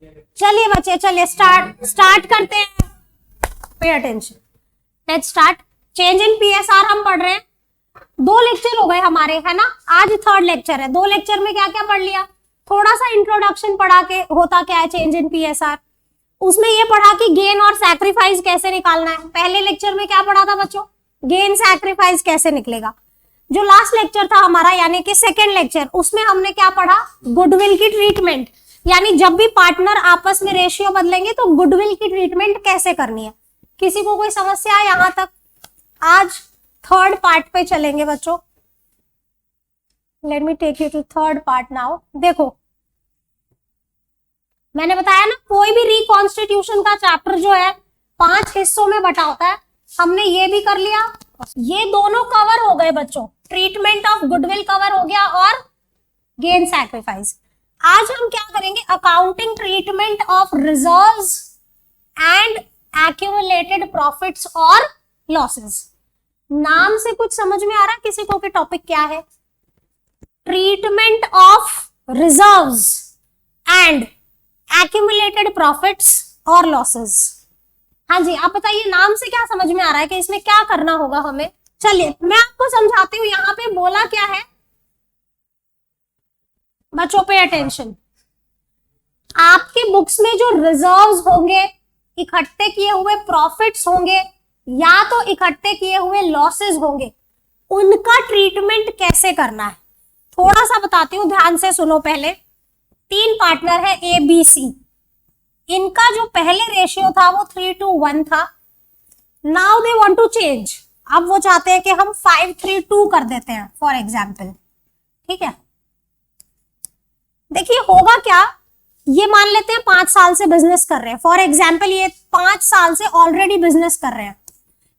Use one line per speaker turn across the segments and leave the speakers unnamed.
चलिए बच्चे, चलिए स्टार्ट करते हैं। Pay attention, let's start. Change in PSR हम पढ़ रहे हैं। 2 लेक्चर हो गए हमारे, है ना। आज 3rd लेक्चर है। 2 लेक्चर में क्या क्या पढ़ लिया? थोड़ा सा इंट्रोडक्शन पढ़ा के होता क्या है चेंज इन पीएसआर। उसमें ये पढ़ा कि गेन और सैक्रिफाइस कैसे निकालना है। पहले लेक्चर में क्या पढ़ा था बच्चों? गेन सैक्रिफाइस कैसे निकलेगा। जो लास्ट लेक्चर था हमारा यानी कि 2nd लेक्चर, उसमें हमने क्या पढ़ा? गुडविल की ट्रीटमेंट, यानी जब भी पार्टनर आपस में रेशियो बदलेंगे तो गुडविल की ट्रीटमेंट कैसे करनी है। किसी को कोई समस्या है यहां तक? आज 3rd पार्ट पे चलेंगे बच्चों। Let me take you to 3rd part now. देखो, मैंने बताया ना, कोई भी रिकॉन्स्टिट्यूशन का चैप्टर जो है 5 हिस्सों में बटा होता है। हमने ये भी कर लिया, ये दोनों कवर हो गए बच्चों। ट्रीटमेंट ऑफ गुडविल कवर हो गया और गेन सैक्रिफाइस। आज हम क्या करेंगे? Accounting treatment of reserves and accumulated profits और लॉसेस। नाम से कुछ समझ में आ रहा है किसी को कि टॉपिक क्या है? Treatment of reserves and accumulated profits और लॉसेस। हाँ जी, आप बताइए नाम से क्या समझ में आ रहा है कि इसमें क्या करना होगा हमें। चलिए मैं आपको समझाती हूँ। यहाँ पे बोला क्या है बच्चों, पे अटेंशन। आपकी बुक्स में जो रिजर्व्स होंगे, इकट्ठे किए हुए प्रॉफिट्स होंगे या तो इकट्ठे किए हुए लॉसेस होंगे, उनका ट्रीटमेंट कैसे करना है थोड़ा सा बताती हूँ, ध्यान से सुनो। पहले 3 पार्टनर है ए बी सी। इनका जो पहले रेशियो था वो 3:1 था। Now they want to change. अब वो चाहते हैं कि हम 5:3:2 कर देते हैं फॉर एग्जाम्पल। ठीक है, देखिए होगा क्या। ये मान लेते हैं 5 साल से बिजनेस कर रहे हैं फॉर एग्जाम्पल। ये 5 साल से ऑलरेडी बिजनेस कर रहे हैं,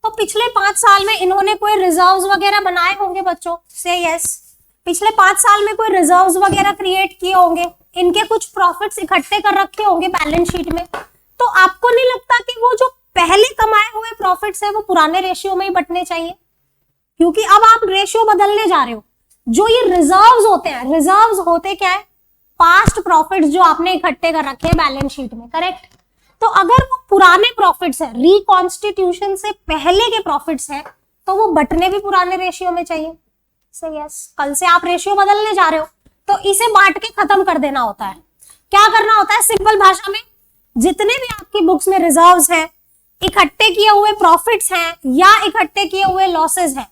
तो पिछले 5 साल में इन्होंने कोई रिजर्व्स वगैरह बनाए होंगे बच्चों, से यस। पिछले 5 साल में कोई रिजर्व्स वगैरह क्रिएट किए होंगे, इनके कुछ प्रॉफिट्स इकट्ठे कर रखे होंगे बैलेंस शीट में। तो आपको नहीं लगता कि वो जो पहले कमाए हुए प्रॉफिट्स है वो पुराने रेशियो में ही बटने चाहिए? क्योंकि अब आप रेशियो बदलने जा रहे हो। जो ये रिजर्व्स होते हैं, रिजर्व्स होते क्या है? पास्ट प्रॉफिट्स जो आपने इकट्ठे कर रखे हैं बैलेंस शीट में, करेक्ट। तो अगर वो पुराने प्रॉफिट्स है, रिकॉन्स्टिट्यूशन से पहले के प्रॉफिट्स है, तो वो बटने भी पुराने रेशियो में चाहिए। सही है। कल से आप रेशियो बदलने जा रहे हो तो इसे बांट के खत्म कर देना होता है। क्या करना होता है सिंपल भाषा में? जितने भी आपकी बुक्स में रिजर्व्स हैं, इकट्ठे किए हुए प्रॉफिट्स हैं या इकट्ठे किए हुए लॉसेस हैं,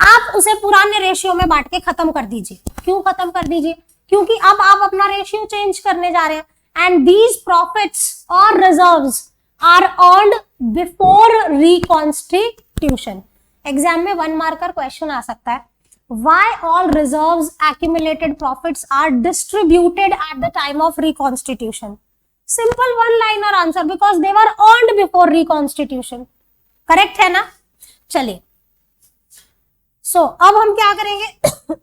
आप उसे पुराने रेशियो में बांट के खत्म कर दीजिए। क्यों खत्म कर दीजिए? क्योंकि अब आप अपना रेशियो चेंज करने जा रहे हैं। एंड दीज प्रॉफिट्स और reserves are earned before reconstitution. Exam में 1 मार्कर क्वेश्चन आ सकता है, why all reserves accumulated profits are distributed at the time of reconstitution? Simple one liner answer, because they were earned before reconstitution. Correct है ना? चलिए, सो अब हम क्या करेंगे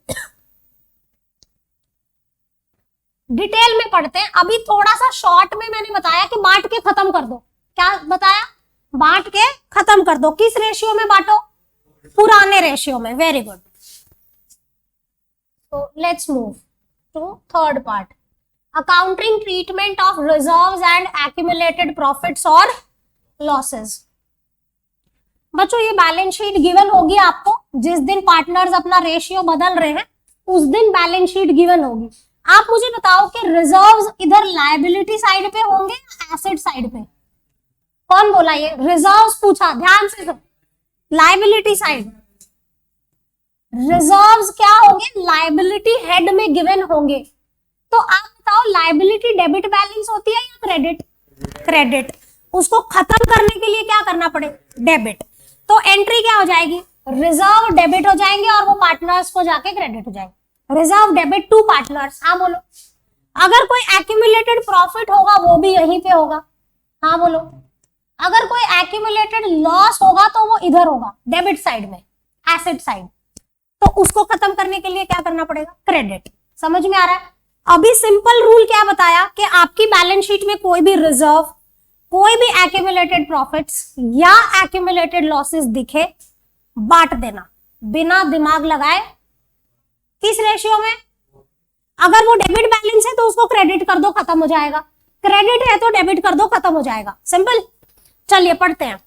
डिटेल में पढ़ते हैं। अभी थोड़ा सा शॉर्ट में मैंने बताया कि बांट के खत्म कर दो। क्या बताया? बांट के खत्म कर दो। किस रेशियो में बांटो? पुराने रेशियो में। Very good. So let's move to 3rd part. Accounting treatment of reserves and accumulated profits or losses. बच्चों ये बैलेंस शीट गिवन होगी आपको। जिस दिन पार्टनर्स अपना रेशियो बदल रहे हैं उस दिन बैलेंस शीट गिवन होगी। आप मुझे बताओ कि रिजर्व्स इधर लायबिलिटी साइड पे होंगे या एसेट साइड पे? कौन बोला ये? रिजर्व्स पूछा, ध्यान से सुनो। Liability side. रिजर्व्स क्या होंगे? लायबिलिटी हेड में गिवन होंगे। तो आप बताओ लायबिलिटी डेबिट बैलेंस होती है या क्रेडिट? क्रेडिट। उसको खत्म करने के लिए क्या करना पड़े? डेबिट। तो एंट्री क्या हो जाएगी? रिजर्व डेबिट हो जाएंगे और वो पार्टनर्स को जाके क्रेडिट हो जाएंगे। Reserve debit to partners. हाँ बोलो। अगर कोई एक्यूमुलेटेड प्रॉफिट होगा वो भी यहीं पे होगा। हाँ बोलो। अगर कोई एक्यूमुलेटेड लॉस होगा तो वो इधर होगा, डेबिट साइड में, एसेट साइड। तो उसको खत्म करने के लिए क्या करना पड़ेगा? क्रेडिट। समझ में आ रहा है? अभी सिंपल रूल क्या बताया कि आपकी बैलेंस शीट में कोई भी रिजर्व, कोई भी एक्यूमुलेटेड प्रॉफिट्स या एक्यूमुलेटेड लॉसेस दिखे, बांट देना बिना दिमाग लगाए। किस रेशियो में? अगर वो डेबिट बैलेंस है तो उसको क्रेडिट कर दो, खत्म हो जाएगा। क्रेडिट है तो डेबिट कर दो, खत्म हो जाएगा, सिंपल। चलिए पढ़ते हैं।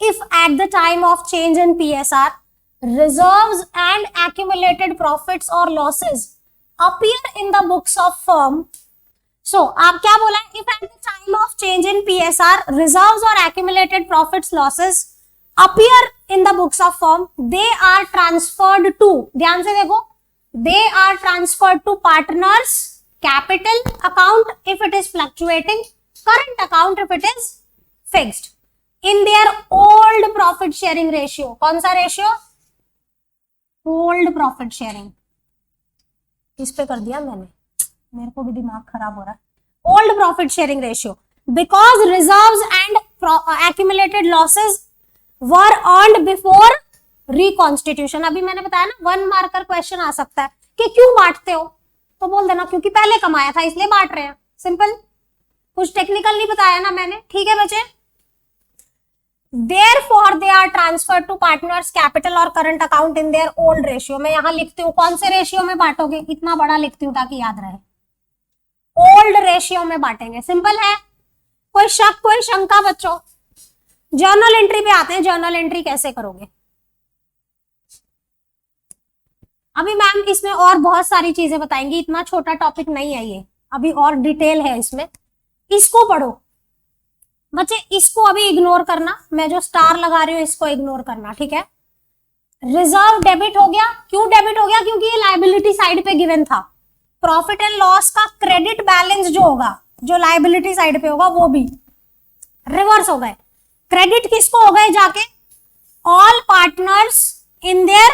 If at the time of change in PSR reserves and accumulated profits और losses appear in the books of firm. So आप क्या बोला, if at the time of change in PSR reserves और accumulated profits losses appear in the books of firm, they are transferred to, ध्यान से देखो, they are transferred to partners capital account if it is fluctuating, current account if it is fixed, in their old profit sharing ratio. कौन सा ratio? Old profit sharing. इस पे कर दिया मैंने, मेरे को भी दिमाग खराब हो रहा है। Old profit sharing ratio, because reserves and accumulated losses were earned before reconstitution. अभी मैंने बताया ना, 1 मार्कर क्वेश्चन आ सकता है कि क्यों बांटते हो, तो बोल देना क्योंकि पहले कमाया था इसलिए बांट रहे हैं, सिंपल। कुछ टेक्निकल नहीं बताया ना मैंने, ठीक है बच्चे। Therefore they are transferred to partners capital और current account in their old ratio। मैं यहां लिखती हूँ कौन से रेशियो में बांटोगे, इतना बड़ा लिखती हूँ ताकि याद रहे, ओल्ड रेशियो में बांटेंगे, सिंपल है। कोई शक कोई शंका बच्चों? जर्नल एंट्री पे आते हैं, जर्नल एंट्री कैसे करोगे। अभी मैम इसमें और बहुत सारी चीजें बताएंगी, इतना छोटा टॉपिक नहीं है ये, अभी और डिटेल है इसमें, इसको पढ़ो बच्चे, इसको अभी इग्नोर करना, मैं जो स्टार लगा रही हूँ इसको इग्नोर करना, ठीक है। रिजर्व डेबिट हो गया, क्यों डेबिट हो गया? क्योंकि ये लायबिलिटी साइड पे गिवन था। प्रॉफिट एंड लॉस का क्रेडिट बैलेंस जो होगा, जो लायबिलिटी साइड पे होगा, वो भी रिवर्स हो गए। क्रेडिट किसको हो गए जाके? All partners in their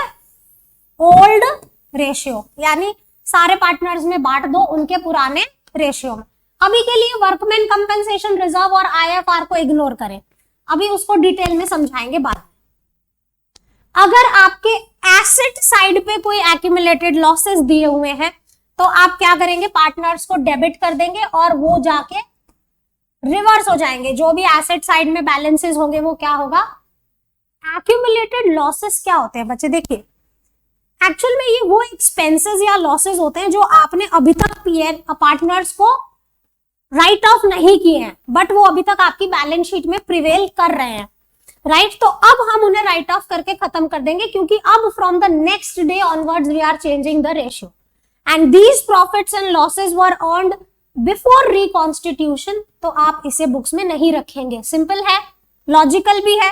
old ratio, यानी सारे पार्टनर्स में बांट दो उनके पुराने रेशियो में। अभी के लिए वर्कमैन कंपेंसेशन रिजर्व और आईएफआर को इग्नोर करें, अभी उसको डिटेल में समझाएंगे बाद में। अगर आपके एसेट साइड पे कोई एक्यूमुलेटेड लॉसेस दिए हुए हैं तो आप क्या करेंगे, पार्टनर्स को डेबिट कर देंगे और वो जाके रिवर्स हो जाएंगे। जो भी एसेट साइड में बैलेंसेस होंगे वो क्या होगा, एक्यूमुलेटेड लॉसेस क्या होते हैं बच्चे? देखिए एक्चुअल में ये वो एक्सपेंसेस या लॉसेस होते हैं जो आपने अभी तक पार्टनर्स को राइट ऑफ नहीं किए हैं, बट वो अभी तक आपकी बैलेंस शीट में प्रिवेल कर रहे हैं, राइट। तो अब हम उन्हें राइट ऑफ करके खत्म कर देंगे, क्योंकि अब from the next day onwards we are changing the ratio and these profits and losses were earned before reconstitution. तो आप इसे बुक्स में नहीं रखेंगे, सिंपल है, लॉजिकल भी है,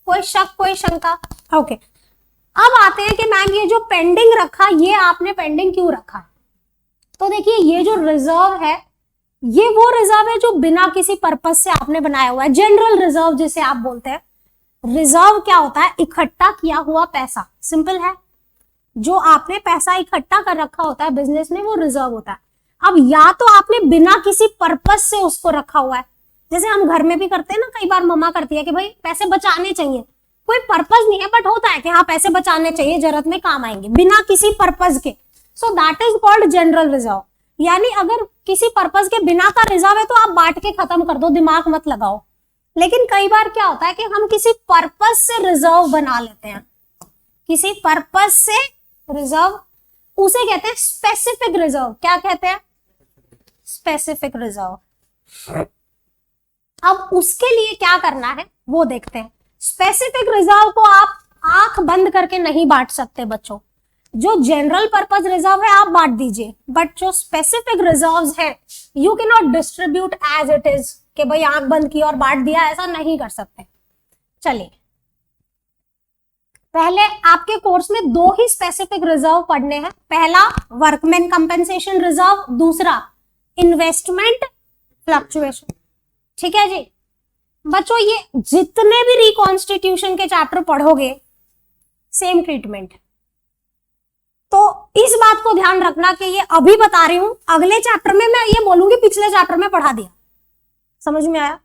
कोई शक कोई शंका? ओके अब आते हैं कि मैम ये जो पेंडिंग रखा, ये आपने पेंडिंग क्यों रखा? तो देखिए ये जो रिजर्व है, ये वो रिजर्व है जो बिना किसी पर्पस से आपने बनाया हुआ है, जनरल रिजर्व जिसे आप बोलते हैं। रिजर्व क्या होता है? इकट्ठा किया हुआ पैसा, सिंपल है। जो आपने पैसा इकट्ठा कर रखा होता है बिजनेस में, वो रिजर्व होता है। अब या तो आपने बिना किसी पर्पस से उसको रखा हुआ है, जैसे हम घर में भी करते हैं ना, कई बार मम्मा करती है कि भाई पैसे बचाने चाहिए, कोई पर्पस नहीं है बट होता है कि हाँ पैसे बचाने चाहिए, जरूरत में काम आएंगे, बिना किसी पर्पस के। So that is called general reserve. यानी अगर किसी पर्पस के बिना का रिजर्व है तो आप बांट के खत्म कर दो, दिमाग मत लगाओ। लेकिन कई बार क्या होता है कि हम किसी पर्पस से रिजर्व बना लेते हैं, किसी पर्पस से रिजर्व, उसे कहते हैं स्पेसिफिक रिजर्व। क्या कहते हैं? Specific reserve. अब उसके लिए क्या करना है वो देखते हैं। स्पेसिफिक रिजर्व को आप आंख बंद करके नहीं बांट सकते बच्चों। जो जनरल पर्पस रिजर्व है आप बांट दीजिए, बट जो स्पेसिफिक रिजर्व्स है you can not distribute as it is, कि भाई आंख बंद की और बांट दिया, ऐसा नहीं कर सकते। चलिए पहले आपके कोर्स में 2 ही स्पेसिफिक रिजर्व पढ़ने हैं, पहला वर्कमैन कंपेंसेशन रिजर्व, दूसरा इन्वेस्टमेंट फ्लक्चुएशन, ठीक है जी बच्चों। ये जितने भी रिकॉन्स्टिट्यूशन के चैप्टर पढ़ोगे सेम ट्रीटमेंट। तो इस बात को ध्यान रखना कि ये अभी बता रही हूं, अगले चैप्टर में मैं ये बोलूंगी पिछले चैप्टर में पढ़ा दिया, समझ में आया?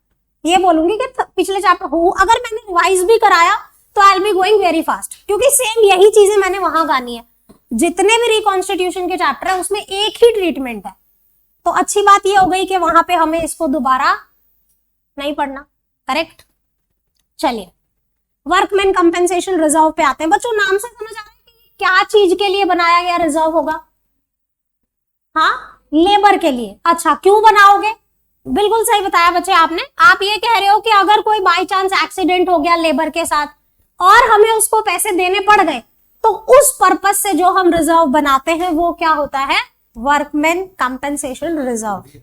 ये बोलूंगी कि पिछले चैप्टर हो, अगर मैंने रिवाइज भी कराया तो I will be going very fast, क्योंकि सेम यही चीजें मैंने वहां गानी है। जितने भी रिकॉन्स्टिट्यूशन के चैप्टर है उसमें एक ही ट्रीटमेंट है। तो अच्छी बात ये हो गई कि वहां पे हमें इसको दोबारा नहीं पढ़ना, करेक्ट। चलिए वर्कमैन कंपेंसेशन रिजर्व पे आते हैं बच्चों। नाम से समझ आ रहा है कि क्या चीज के लिए बनाया गया रिजर्व होगा? हाँ, लेबर के लिए। अच्छा क्यों बनाओगे? बिल्कुल सही बताया बच्चे आपने। आप ये कह रहे हो कि अगर कोई बाय चांस एक्सीडेंट हो गया लेबर के साथ और हमें उसको पैसे देने पड़ गए, तो उस पर्पस से जो हम रिजर्व बनाते हैं वो क्या होता है, वर्कमैन कंपेंसेशन रिजर्व।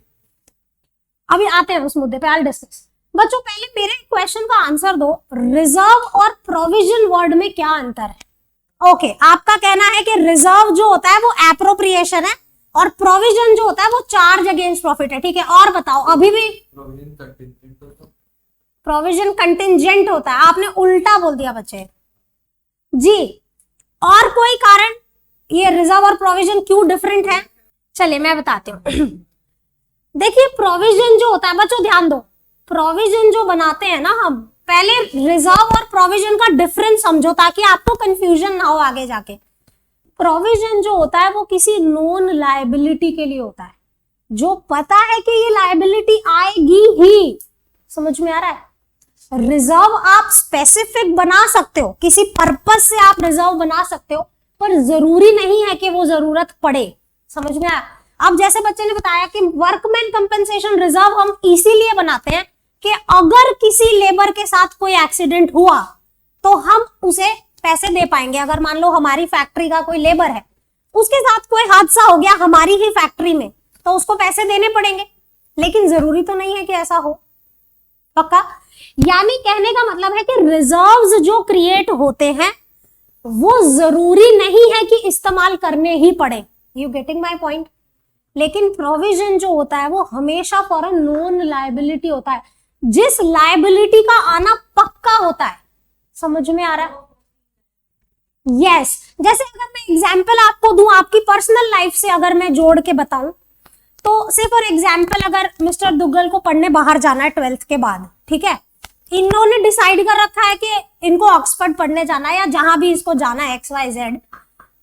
अभी आते हैं उस मुद्दे पे, आई डिस्कस। बच्चों पहले मेरे क्वेश्चन का आंसर दो, रिजर्व और प्रोविजन वर्ड में क्या अंतर है। ओके, आपका कहना है कि रिजर्व जो होता है वो एप्रोप्रिएशन है और प्रोविजन जो होता है वो चार्ज अगेंस्ट प्रॉफिट है, ठीक है। और बताओ, अभी भी प्रोविजन कंटिंजेंट होता है, आपने उल्टा बोल दिया बच्चे जी। और कोई कारण ये रिजर्व और प्रोविजन क्यों डिफरेंट है, चलिए मैं बताती हूँ। देखिए प्रोविजन जो होता है बच्चों, ध्यान दो, प्रोविजन जो बनाते हैं ना हम, पहले रिजर्व और प्रोविजन का डिफरेंस समझो ताकि आपको कंफ्यूजन ना हो आगे जाके। प्रोविजन जो होता है वो किसी नोन लायबिलिटी के लिए होता है, जो पता है कि ये लायबिलिटी आएगी ही, समझ में आ रहा है। रिजर्व आप स्पेसिफिक बना सकते हो, किसी पर्पस से आप रिजर्व बना सकते हो, पर जरूरी नहीं है कि वो जरूरत पड़े, समझ में आया। अब जैसे बच्चे ने बताया कि वर्कमैन कंपेंसेशन रिजर्व हम इसीलिए बनाते हैं कि अगर किसी लेबर के साथ कोई एक्सीडेंट हुआ तो हम उसे पैसे दे पाएंगे। अगर मान लो हमारी फैक्ट्री का कोई लेबर है, उसके साथ कोई हादसा हो गया हमारी ही फैक्ट्री में, तो उसको पैसे देने पड़ेंगे, लेकिन जरूरी तो नहीं है कि ऐसा हो, पक्का। यानी कहने का मतलब है कि रिजर्व्स जो क्रिएट होते हैं वो जरूरी नहीं है कि इस्तेमाल करने ही पड़े, यू गेटिंग माय पॉइंट। लेकिन प्रोविजन जो होता है वो हमेशा फॉर अ नोन लायबिलिटी होता है, जिस लायबिलिटी का आना पक्का होता है, समझ में आ रहा है। यस, जैसे अगर मैं एग्जांपल आपको दूं आपकी पर्सनल लाइफ से, अगर मैं जोड़ के बताऊं तो से फॉर एग्जांपल अगर मिस्टर दुग्गल को पढ़ने बाहर जाना है 12th के बाद, ठीक है, इन्होंने डिसाइड कर रखा है कि इनको ऑक्सफोर्ड पढ़ने जाना है या जहां भी इसको जाना है XYZ।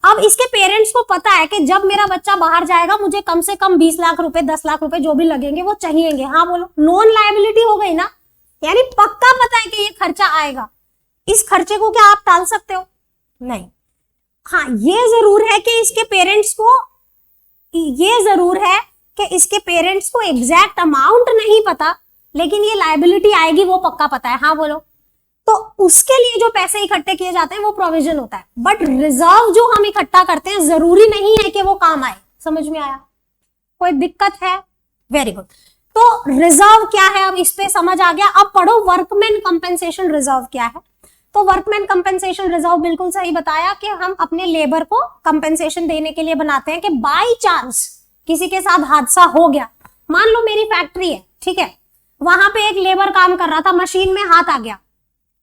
अब इसके पेरेंट्स को पता है कि जब मेरा बच्चा बाहर जाएगा मुझे कम से कम 20 लाख रुपए 10 लाख रुपए जो भी लगेंगे वो चाहिएंगे। हाँ बोलो, नॉन लायबिलिटी हो गई ना, यानी पक्का पता है कि ये खर्चा आएगा, इस खर्चे को क्या आप टाल सकते हो, नहीं। हाँ ये जरूर है कि इसके पेरेंट्स को, ये जरूर है कि इसके पेरेंट्स को एग्जैक्ट अमाउंट नहीं पता, लेकिन ये लायबिलिटी आएगी वो पक्का पता है। हाँ बोलो, तो उसके लिए जो पैसे इकट्ठे किए जाते हैं वो प्रोविजन होता है। बट रिजर्व जो हम इकट्ठा करते हैं जरूरी नहीं है कि वो काम आए, समझ में आया, कोई दिक्कत है, वेरी गुड। तो रिजर्व क्या है, अब इस पे समझ आ गया। अब पढ़ो वर्कमैन कंपेंसेशन रिजर्व क्या है। तो वर्कमैन कंपेंसेशन रिजर्व बिल्कुल सही बताया कि हम अपने लेबर को कंपेंसेशन देने के लिए बनाते हैं कि बाई चांस किसी के साथ हादसा हो गया, मान लो मेरी फैक्ट्री है, ठीक है, वहां पे एक लेबर काम कर रहा था, मशीन में हाथ आ गया,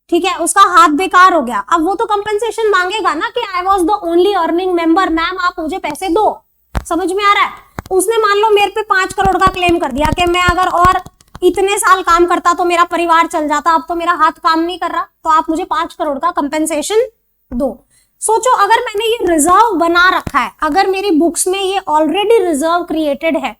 ठीक है, उसका हाथ बेकार हो गया, अब वो तो कंपेंसेशन मांगेगा ना कि I was the only earning member, ma'am आप मुझे पैसे दो, समझ में आ रहा है। उसने मान लो मेरे पे 5 करोड़ का क्लेम कर दिया कि मैं अगर और इतने साल काम करता तो मेरा परिवार चल जाता, अब तो मेरा हाथ काम नहीं कर रहा, तो आप मुझे 5 करोड़ का कंपेंसेशन दो। सोचो अगर मैंने ये रिजर्व बना रखा है, अगर मेरी बुक्स में ये ऑलरेडी रिजर्व क्रिएटेड है,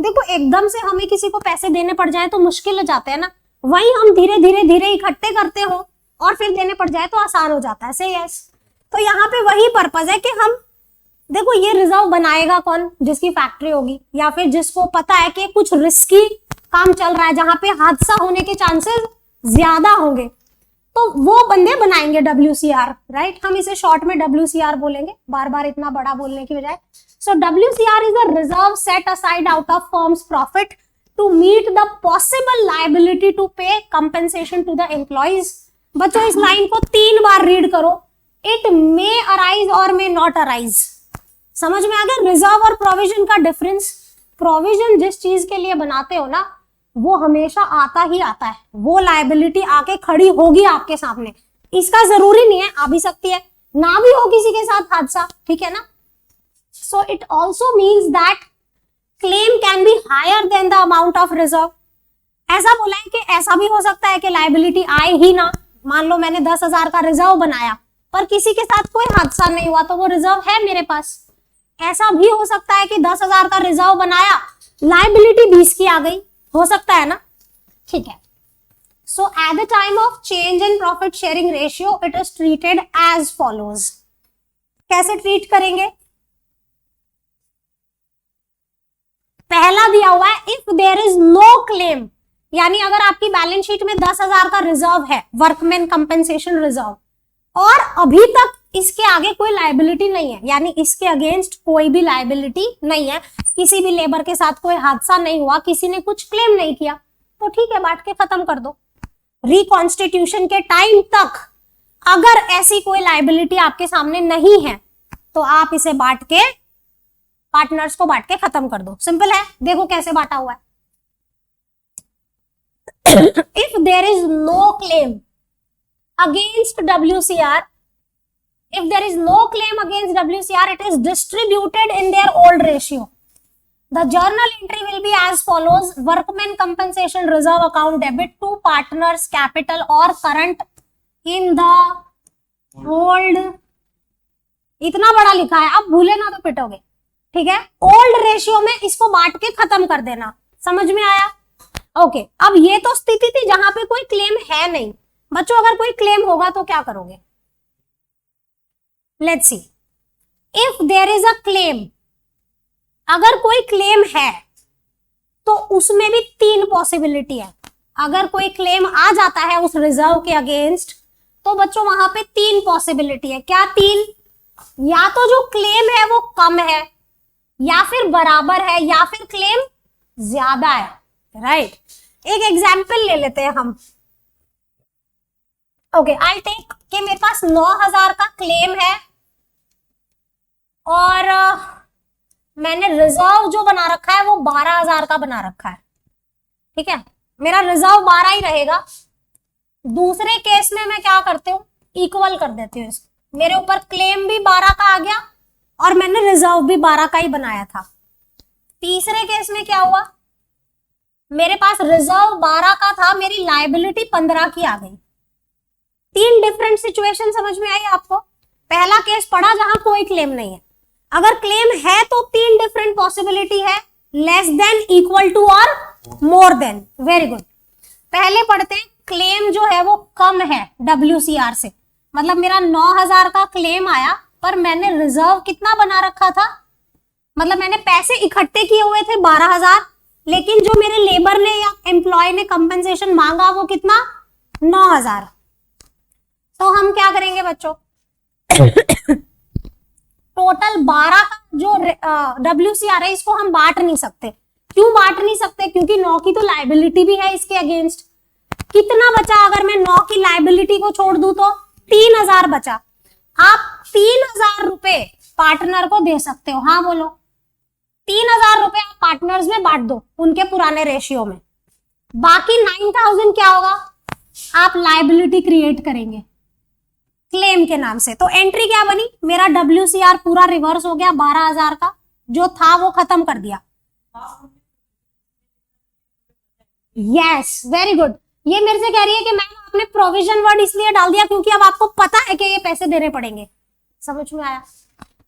देखो एकदम से हमें किसी को पैसे देने पड़ जाए तो मुश्किल हो जाते हैं ना, वही हम धीरे धीरे धीरे इकट्ठे करते हो और फिर देने पड़ जाए तो आसान हो जाता है, सही है। तो यहाँ पे वही पर्पज है कि हम, देखो ये रिजर्व बनाएगा कौन, जिसकी फैक्ट्री होगी या फिर जिसको पता है कि कुछ रिस्की काम चल रहा है जहां पे हादसा होने के चांसेस ज्यादा होंगे, तो वो बंदे बनाएंगे WCR, राइट। हम इसे शॉर्ट में WCR बोलेंगे, बार बार इतना बड़ा बोलने की बजाय। सो WCR is a reserve set aside out of firm's profit to meet the possible liability to pay compensation to the employees. बच्चों इस लाइन को 3 बार रीड करो, इट मे अराइज और मे नॉट अराइज, समझ में आ गया रिजर्व और प्रोविजन का डिफरेंस। प्रोविजन जिस चीज के लिए बनाते हो ना वो हमेशा आता ही आता है, वो लायबिलिटी आके खड़ी होगी आपके सामने, इसका जरूरी नहीं है, आ भी सकती है, ना भी हो किसी के साथ हादसा, ठीक है ना। So it also means that claim can be higher than the amount of reserve. ऐसा बोला है कि ऐसा भी हो सकता है कि लायबिलिटी आए ही ना, मान लो मैंने 10,000 का रिजर्व बनाया पर किसी के साथ कोई हादसा नहीं हुआ तो वो रिजर्व है मेरे पास। ऐसा भी हो सकता है कि 10,000 का रिजर्व बनाया, लायबिलिटी 20 की आ गई, हो सकता है ना, ठीक है। So at the time of change in profit sharing ratio it is treated as follows. कैसे ट्रीट करेंगे, पहला दिया हुआ है if there is no claim, यानी अगर आपकी बैलेंस शीट में 10,000 का रिजर्व है, वर्कमैन कंपेंसेशन रिजर्व, और अभी तक इसके आगे कोई लायबिलिटी नहीं है, यानी इसके अगेंस्ट कोई भी लायबिलिटी नहीं है, किसी भी लेबर के साथ कोई हादसा नहीं हुआ, किसी ने कुछ क्लेम नहीं किया, तो ठीक है, बांट के खत्म कर दो। रिकॉन्स्टिट्यूशन के टाइम तक अगर ऐसी कोई लायबिलिटी आपके सामने नहीं है तो आप इसे बांट के, पार्टनर्स को बांट के खत्म कर दो। सिंपल है, देखो कैसे बांटा हुआ है। If there is no claim against WCR, if there is no claim against WCR, it is distributed in their old ratio. The journal entry will be as follows: workman compensation reserve account debit to partners capital or current in the old, इतना बड़ा लिखा है, अब भूले ना तो पिटोगे, ठीक है। ओल्ड रेशियो में इसको बांट के खत्म कर देना, समझ में आया? ओके, अब ये तो स्थिति थी जहां पे कोई क्लेम है नहीं। बच्चों अगर कोई क्लेम होगा तो क्या करोगे? Let's see, if there is a claim, अगर कोई क्लेम है तो उसमें भी 3 पॉसिबिलिटी है। अगर कोई क्लेम आ जाता है उस रिजर्व के अगेंस्ट तो बच्चों वहां पे 3 पॉसिबिलिटी है। क्या 3? या तो जो क्लेम है वो कम है, या फिर बराबर है, या फिर क्लेम ज्यादा है, राइट। एक एग्जाम्पल ले लेते हैं हम। ओके, आई टेक कि मेरे पास 9,000 का क्लेम है और मैंने रिजर्व जो बना रखा है वो 12,000 का बना रखा है, ठीक है। मेरा रिजर्व 12 ही रहेगा। दूसरे केस में मैं क्या करती हूँ, इक्वल कर देती हूँ इसको। मेरे ऊपर क्लेम भी 12 का आ गया और मैंने रिजर्व भी 12 का ही बनाया था। तीसरे केस में क्या हुआ, मेरे पास रिजर्व 12 का था, मेरी लायबिलिटी 15 की आ गई। 3 डिफरेंट सिचुएशन समझ में आई आपको? पहला केस पढ़ा जहां कोई क्लेम नहीं है, अगर क्लेम है तो 3 डिफरेंट पॉसिबिलिटी है, लेस देन, इक्वल टू और मोर देन। Very good. पहले पढ़ते हैं, क्लेम जो है वो कम है WCR से, मतलब मेरा 9,000 का क्लेम आया पर मैंने रिजर्व कितना बना रखा था, मतलब मैंने पैसे इकट्ठे किए हुए थे 12,000, लेकिन जो मेरे लेबर ने या एम्प्लॉय ने कंपनसेशन मांगा वो कितना, 9,000। तो हम क्या करेंगे बच्चों, टोटल 12 का जो WCR है इसको हम बांट नहीं सकते। क्यों बांट नहीं सकते? क्योंकि 9 की तो लायबिलिटी भी है इसके अगेंस्ट। कितना बचा? अगर मैं 9 की लायबिलिटी को छोड़ दूं तो 3,000 बचा। आप 3,000 रुपए पार्टनर को दे सकते हो, हाँ बोलो। 3,000 रुपए आप पार्टनर्स में बांट दो उनके पुराने रेशियो में। बाकी 9,000 क्या होगा, आप लायबिलिटी क्रिएट करेंगे क्लेम के नाम से। तो एंट्री क्या बनी, मेरा WCR पूरा रिवर्स हो गया, 12,000 का जो था वो खत्म कर दिया। Yes, very good. ये मेरे से कह रही है कि मैम आपने प्रोविजन वर्ड इसलिए डाल दिया क्योंकि अब आपको पता है कि ये पैसे देने पड़ेंगे। समझ में आया?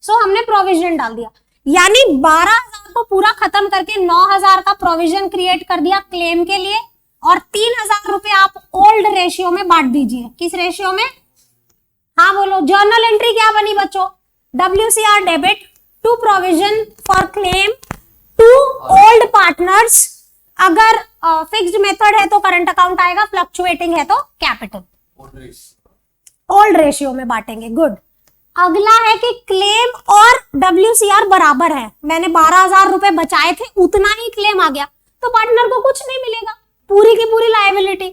सो हमने प्रोविजन डाल दिया, यानी 12,000 को पूरा खत्म करके 9,000 का प्रोविजन क्रिएट कर दिया क्लेम के लिए, और 3,000 रुपए आप ओल्ड रेशियो में बांट दीजिए। किस रेशियो में? हाँ बोलो। जर्नल एंट्री क्या बनी बच्चों, WCR debit to provision for claim to old partners. अगर फिक्स्ड मेथड है तो करंट अकाउंट आएगा, फ्लक्चुएटिंग है तो कैपिटल। ओल्ड रेशियो में बांटेंगे। गुड। अगला है कि क्लेम और WCR बराबर है। मैंने 12,000 रुपए बचाए थे, उतना ही क्लेम आ गया तो पार्टनर को कुछ नहीं मिलेगा, पूरी की पूरी liability.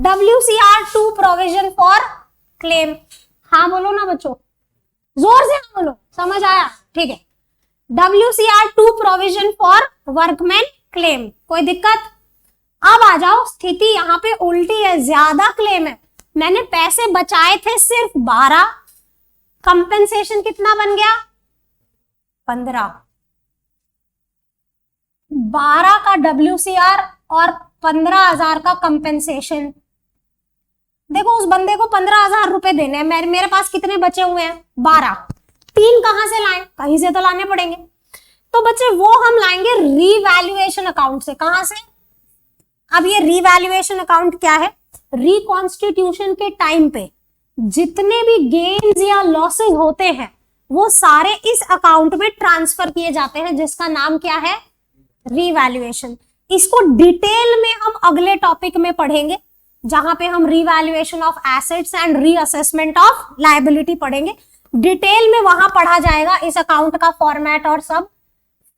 WCR to provision for claim. हाँ बोलो ना बच्चों, जोर से हाँ बोलो, समझ आया? ठीक है। WCR to provision for workman claim. कोई दिक्कत? अब आ जाओ, स्थिति यहाँ पे उल्टी है, ज्यादा क्लेम है। मैंने पैसे बचाए थे सिर्फ 12, कंपेंसेशन कितना बन गया, 15। 12 का WCR और 15,000 का कंपेंसेशन। देखो उस बंदे को 15,000 रुपए देने हैं, मेरे पास कितने बचे हुए हैं, 12। 3 कहां से लाएं? कहीं से तो लाने पड़ेंगे। तो बच्चे वो हम लाएंगे रीवैल्यूएशन अकाउंट से। कहां से? अब ये रीवैल्यूएशन अकाउंट क्या है, रिकॉन्स्टिट्यूशन के टाइम पे जितने भी गेन्स या लॉसेस होते हैं वो सारे इस अकाउंट में ट्रांसफर किए जाते हैं, जिसका नाम क्या है, रीवैल्यूएशन। इसको डिटेल में हम अगले टॉपिक में पढ़ेंगे, जहां पे हम revaluation of assets and reassessment of liability पढ़ेंगे। डिटेल में वहां पढ़ा जाएगा इस अकाउंट का फॉर्मेट और सब।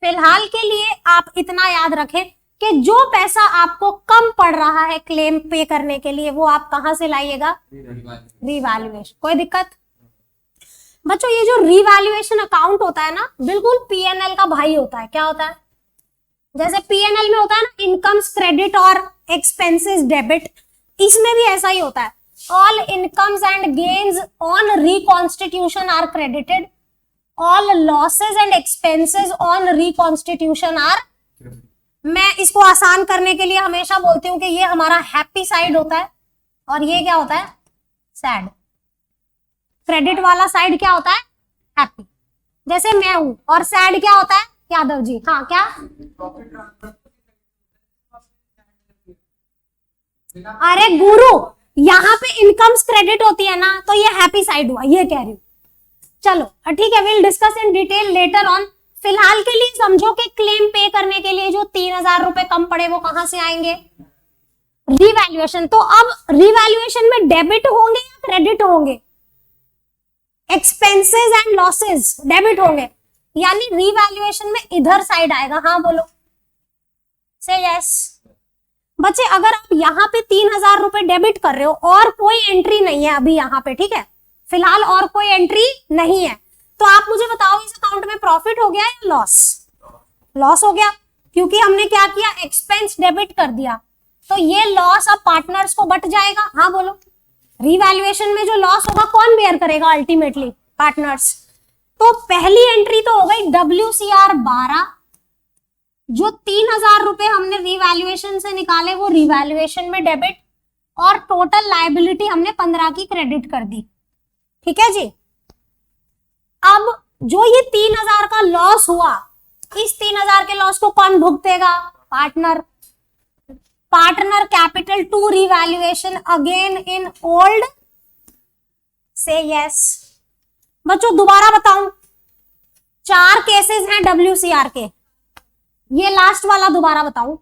फिलहाल के लिए आप इतना याद रखें कि जो पैसा आपको कम पड़ रहा है क्लेम पे करने के लिए, वो आप कहां से लाइएगा? रीवैल्यूएशन। कोई दिक्कत? बच्चों ये जो रीवैल्यूएशन अकाउंट होता है ना, बिल्कुल पीएनएल का भाई होता है। क्या होता है? जैसे पीएनएल में होता है ना इनकम्स क्रेडिट और एक्सपेंसेस डेबिट, इसमें भी ऐसा ही होता है। All incomes and gains on reconstitution are credited, all losses and expenses on reconstitution are. मैं इसको आसान करने के लिए हमेशा बोलती हूँ कि ये हमारा हैप्पी साइड होता है और ये क्या होता है? सैड। क्रेडिट वाला साइड क्या होता है? हैप्पी। जैसे मैं हूं, और सैड क्या होता है यादव जी? हाँ क्या? अरे गुरु, यहाँ पे इनकम्स क्रेडिट होती है ना, तो ये हैप्पी साइड हुआ, ये कह रही हूँ। चलो ठीक है, will discuss in detail later on. फिलहाल के लिए समझो कि क्लेम पे करने के लिए जो 3000 रुपए कम पड़े वो कहां से आएंगे? रीवैल्यूएशन। तो अब रीवैल्यूएशन में डेबिट होंगे या क्रेडिट होंगे? एक्सपेंसेस एंड लॉसेस डेबिट होंगे, यानी रीवैल्यूएशन में इधर साइड आएगा। हाँ बोलो, से यस। बच्चे अगर आप यहाँ पे 3000 रुपए डेबिट कर रहे हो और कोई एंट्री नहीं है अभी यहाँ पे, ठीक है, फिलहाल और कोई एंट्री नहीं है, तो आप मुझे बताओ इस अकाउंट में प्रॉफिट हो गया या लॉस? लॉस हो गया, क्योंकि हमने क्या किया? एक्सपेंस डेबिट कर दिया। तो ये लॉस अब पार्टनर्स को बट जाएगा। हाँ बोलो, रीवैल्यूएशन में जो लॉस होगा कौन बेयर करेगा? Ultimately partners. तो पहली एंट्री तो हो गई WCR 12, जो 3000 रुपए हमने रीवैल्यूएशन से निकाले वो रीवैल्यूएशन में डेबिट, और टोटल लायबिलिटी हमने 15 की क्रेडिट कर दी। ठीक है जी। अब जो ये 3000 का लॉस हुआ, इस 3000 के लॉस को कौन भुगतेगा? Partner. Partner capital to revaluation again in old. से यस। बच्चों दोबारा बताऊं, 4 केसेस हैं WCR के, ये लास्ट वाला दोबारा बताऊं।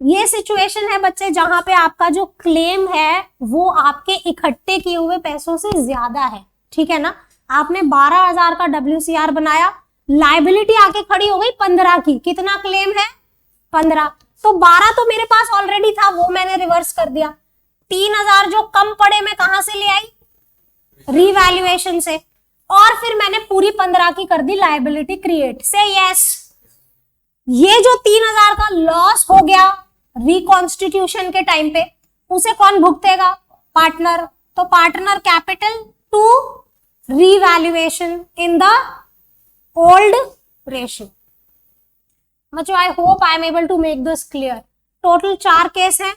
ये सिचुएशन है बच्चे जहां पे आपका जो क्लेम है वो आपके इकट्ठे किए हुए पैसों से ज्यादा है। ठीक है ना? आपने 12000 का WCR बनाया, लायबिलिटी आके खड़ी हो गई 15 की। कितना क्लेम है? 15। तो 12 तो मेरे पास ऑलरेडी था, वो मैंने रिवर्स कर दिया। 3000 जो कम पड़े मैं कहां से ले आई? रीवैल्यूएशन से। और फिर मैंने पूरी 15 की कर दी लायबिलिटी क्रिएट। से यस। ये जो 3000 का लॉस हो गया रिकॉन्स्टिट्यूशन के टाइम पे, उसे कौन भुगतेगा? पार्टनर। तो partner capital to revaluation in the old ratio. बच्चों I hope I am able to make this clear. Total 4 case हैं,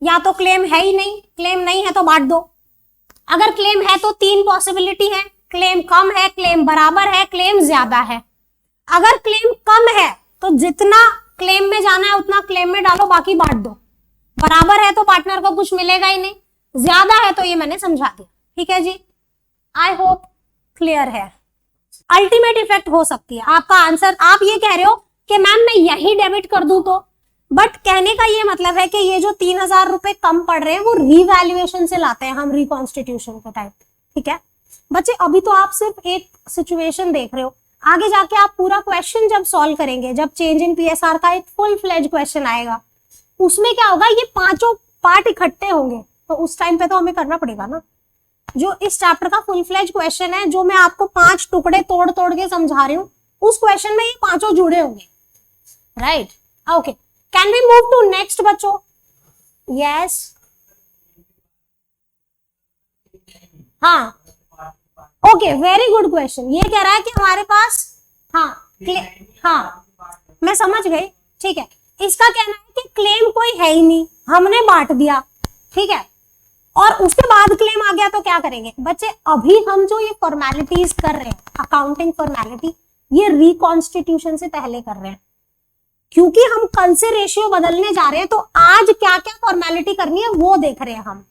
या तो क्लेम है ही नहीं, क्लेम नहीं है तो बांट दो। अगर क्लेम है तो 3 पॉसिबिलिटी है, क्लेम कम है, क्लेम बराबर है, क्लेम ज्यादा है। अगर क्लेम कम है तो जितना क्लेम में जाना है उतना क्लेम में डालो, बाकी बांट दो। बराबर है तो पार्टनर को कुछ मिलेगा ही नहीं, ज्यादा है तो ये मैंने समझा दिया। ठीक है जी, आई होप क्लियर है। अल्टीमेट इफेक्ट हो सकती है आपका आंसर। आप ये कह रहे हो कि मैम मैं यही डेबिट कर दूं तो, बट कहने का ये मतलब है कि ये जो 3000 रुपए कम पड़ रहे हैं वो रीवैल्यूएशन से लाते हैं हम रिकॉन्स्टिट्यूशन के टाइम। ठीक है बच्चे, अभी तो आप सिर्फ एक सिचुएशन देख रहे हो, आगे जाके आप पूरा क्वेश्चन जब सॉल्व करेंगे, जब चेंज इन PSR का एक फुल फ्लेज क्वेश्चन आएगा, उसमें क्या होगा? ये 5 पार्ट इकट्ठे होंगे, तो उस टाइम पे तो हमें करना पड़ेगा ना। जो इस चैप्टर का फुल फ्लेज क्वेश्चन है, जो मैं आपको 5 टुकड़े तोड़ तोड़ के समझा रही हूँ, उस क्वेश्चन में ये 5 जुड़े होंगे। Right, okay, can we move to next बच्चों? यस, हाँ, ओके, वेरी गुड क्वेश्चन। ये कह रहा है कि हमारे पास, हाँ मैं समझ गई। ठीक है, इसका कहना है कि क्लेम कोई है ही नहीं, हमने बांट दिया। ठीक है, और उसके बाद क्लेम आ गया तो क्या करेंगे? बच्चे अभी हम जो ये फॉर्मेलिटीज कर रहे हैं, अकाउंटिंग फॉर्मेलिटी, ये रिकॉन्स्टिट्यूशन से पहले कर रहे हैं, क्योंकि हम कल से रेशियो बदलने जा रहे हैं, तो आज क्या क्या फॉर्मेलिटी करनी है वो देख रहे हैं हम।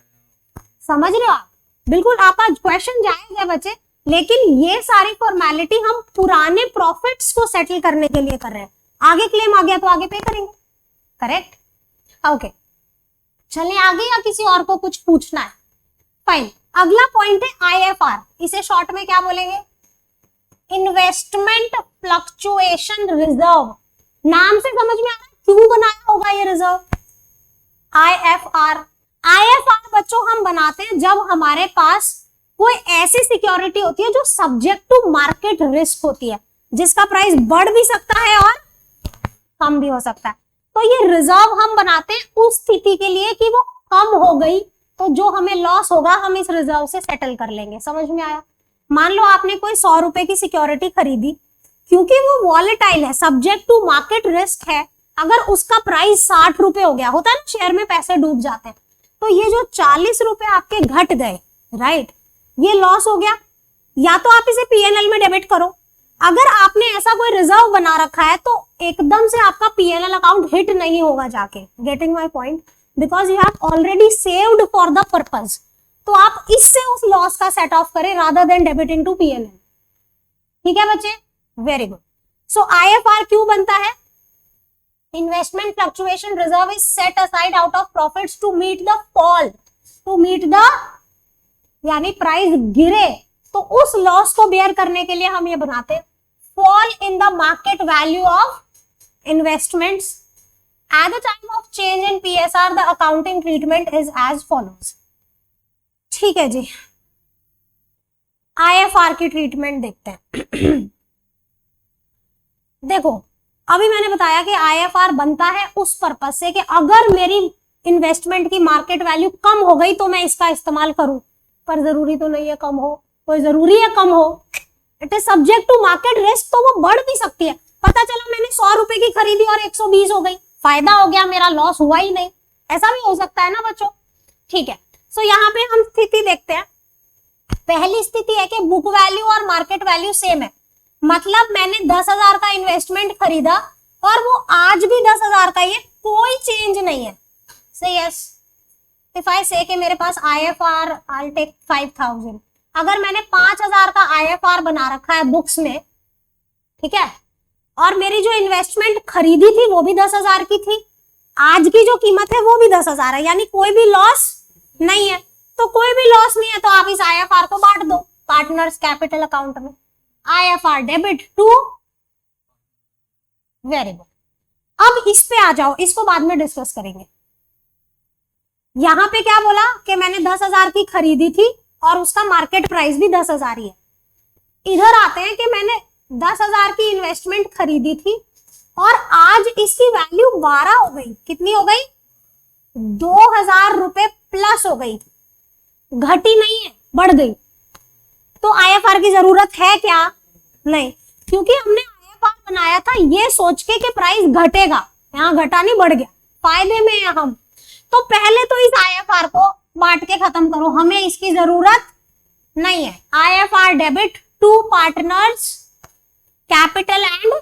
समझ रहे हो आप? बिल्कुल आपका क्वेश्चन जायज है बच्चे, लेकिन ये सारी फॉर्मेलिटी हम पुराने प्रॉफिट्स को सेटल करने के लिए कर रहे हैं। आगे क्लेम आ गया तो आगे पे करेंगे, करेक्ट। ओके, चलिए आगे, या किसी और को कुछ पूछना है? फाइन। अगला पॉइंट है IFR, इसे शॉर्ट में क्या बोलेंगे? Investment fluctuation reserve. नाम से समझ में आ रहा है क्यों बनाया होगा ये रिजर्व? IFR बच्चों हम बनाते हैं जब हमारे पास कोई ऐसी सिक्योरिटी होती है जो सब्जेक्ट टू मार्केट रिस्क होती है, जिसका प्राइस बढ़ भी सकता है और कम भी हो सकता है। तो ये रिजर्व हम बनाते हैं उस स्थिति के लिए कि वो कम हो गई तो जो हमें लॉस होगा हम इस रिजर्व से सेटल कर लेंगे। समझ में आया? मान लो आपने कोई 100 रुपए की सिक्योरिटी खरीदी, क्योंकि वो वॉलेटाइल है, सब्जेक्ट टू मार्केट रिस्क है, अगर उसका प्राइस 60 रुपए हो गया, होता है ना शेयर में पैसे डूब जाते हैं, तो ये जो 40 रुपए आपके घट गए, राइट, ये लॉस हो गया। या तो आप इसे पीएनएल में डेबिट करो। अगर आपने ऐसा कोई रिजर्व बना रखा है तो एकदम से आपका पीएनएल अकाउंट हिट नहीं होगा जाके, getting my point, because you have already saved for the purpose. तो आप इससे उस लॉस का सेट ऑफ करें rather than debiting to PNL. ठीक है बच्चे, वेरी गुड। सो IFR क्यों बनता है? Investment fluctuation reserve is set aside out of profits to meet the fall, to meet the, यानी प्राइस गिरे तो उस लॉस को बेयर करने के लिए हम ये बनाते हैं। Fall in the market value of investments at the time of change in PSR the accounting treatment is as follows. ठीक है जी, IFR की ट्रीटमेंट देखते हैं। देखो, अभी मैंने बताया कि IFR बनता है उस पर्पस से कि अगर मेरी इन्वेस्टमेंट की मार्केट वैल्यू कम हो गई तो मैं इसका इस्तेमाल करूं, पर जरूरी तो नहीं है कम हो, कोई जरूरी है कम हो, it is subject to market risk, तो वो बढ़ भी सकती है। पता चला मैंने 100 रुपए की खरीदी और 120 हो गई, फायदा हो गया, मेरा लॉस हुआ ही नहीं, ऐसा भी हो सकता है ना बच्चों। ठीक है, सो यहाँ पे हम स्थिति देखते हैं। पहली स्थिति है कि बुक वैल्यू और मार्केट वैल्यू सेम है, मतलब मैंने 10,000 का इन्वेस्टमेंट खरीदा और वो आज भी 10,000 का ही है, कोई चेंज नहीं है। से यस, इफ आई से कि मेरे पास IFR आई टेक 5,000, अगर मैंने 5,000 का IFR बना रखा है बुक्स में, ठीक है, और मेरी जो इन्वेस्टमेंट खरीदी थी वो भी 10,000 की थी, आज की जो कीमत है वो भी 10,000 है, यानी कोई भी लॉस नहीं है। तो कोई भी लॉस नहीं है तो आप इस IFR को बांट दो पार्टनर्स कैपिटल अकाउंट में, IFR debit to, very good. अब इस पे आ जाओ, इसको बाद में डिस्कस करेंगे। यहां पे क्या बोला कि मैंने 10,000 की खरीदी थी और उसका मार्केट प्राइस भी 10,000 ही है। इधर आते हैं कि मैंने 10,000 की इन्वेस्टमेंट खरीदी थी और आज इसकी वैल्यू 12 हो गई, कितनी हो गई? 2,000 रुपए प्लस हो गई, घटी नहीं है, बढ़ गई। तो IFR की जरूरत है क्या? नहीं, क्योंकि हमने IFR बनाया था ये सोच के कि प्राइस घटेगा, यहाँ घटा नहीं, बढ़ गया, फायदे में है हम। तो पहले तो इस IFR को बांट के खत्म करो, हमें इसकी जरूरत नहीं है। IFR debit to partners capital and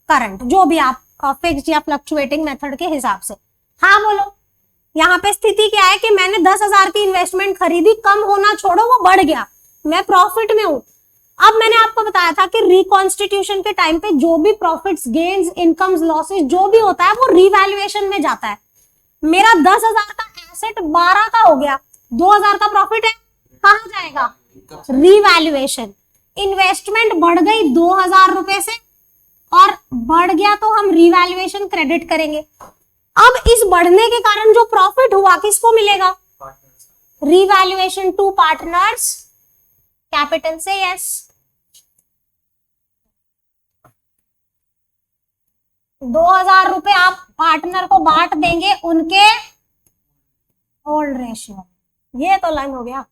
current, जो भी आप फिक्स्ड या फ्लक्चुएटिंग मेथड के हिसाब से। हाँ बोलो, यहाँ पे स्थिति क्या है कि मैंने 10,000 की इन्वेस्टमेंट खरीदी, कम होना छोड़ो वो बढ़ गया, मैं प्रॉफिट में हूं। अब मैंने आपको बताया था कि रिकॉन्स्टिट्यूशन के टाइम पे जो भी प्रॉफिट्स, गेन्स, इनकम्स, लॉसेस जो भी होता है वो रिवैल्यूएशन में जाता है। मेरा 10,000 का एसेट 12 का हो गया, 2,000 का प्रॉफिट है, कहां जाएगा? रिवैल्यूएशन। इन्वेस्टमेंट बढ़ गई 2,000 रुपए से और बढ़ गया तो हम रिवैल्यूएशन क्रेडिट करेंगे। अब इस बढ़ने के कारण जो प्रॉफिट हुआ किसको मिलेगा? रिवैल्यूएशन टू पार्टनर्स कैपिटल से यस। 2,000 रुपए आप पार्टनर को बांट देंगे उनके होल्ड रेशियो, ये तो लाइन हो गया